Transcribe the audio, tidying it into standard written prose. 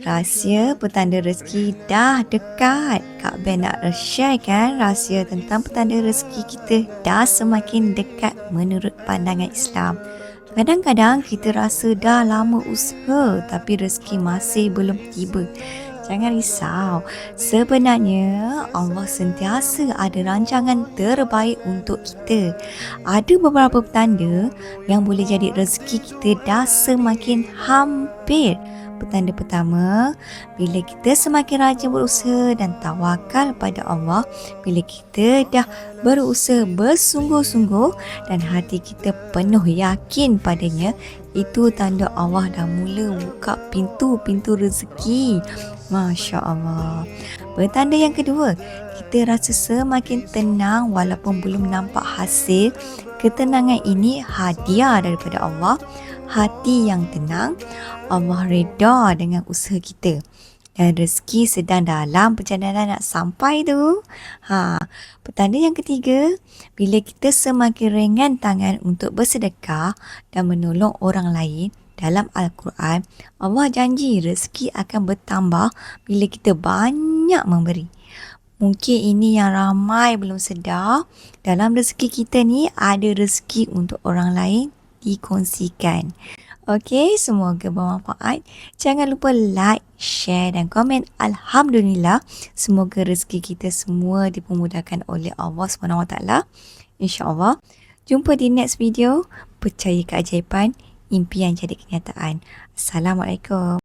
Rahsia petanda rezeki dah dekat. Kak Ben nak share kan rahsia tentang petanda rezeki kita dah semakin dekat menurut pandangan Islam. Kadang-kadang kita rasa dah lama usaha tapi rezeki masih belum tiba. Jangan risau. Sebenarnya Allah sentiasa ada rancangan terbaik untuk kita. Ada beberapa petanda yang boleh jadi rezeki kita dah semakin hampir. Petanda pertama, bila kita semakin rajin berusaha dan tawakal pada Allah, bila kita dah berusaha bersungguh-sungguh dan hati kita penuh yakin padanya, itu tanda Allah dah mula buka pintu-pintu rezeki. Masya Allah. Petanda yang kedua, kita rasa semakin tenang walaupun belum nampak hasil. Ketenangan ini hadiah daripada Allah. Hati yang tenang, Allah reda dengan usaha kita. Dan rezeki sedang dalam perjalanan nak sampai tu. Petanda yang ketiga, bila kita semakin ringan tangan untuk bersedekah dan menolong orang lain, dalam Al-Quran, Allah janji rezeki akan bertambah bila kita banyak memberi. Mungkin ini yang ramai belum sedar. Dalam rezeki kita ni ada rezeki untuk orang lain dikongsikan. Okey, semoga bermanfaat. Jangan lupa like, share dan komen. Alhamdulillah, semoga rezeki kita semua dipermudahkan oleh Allah SWT. InsyaAllah. Jumpa di next video. Percaya keajaiban, impian jadi kenyataan. Assalamualaikum.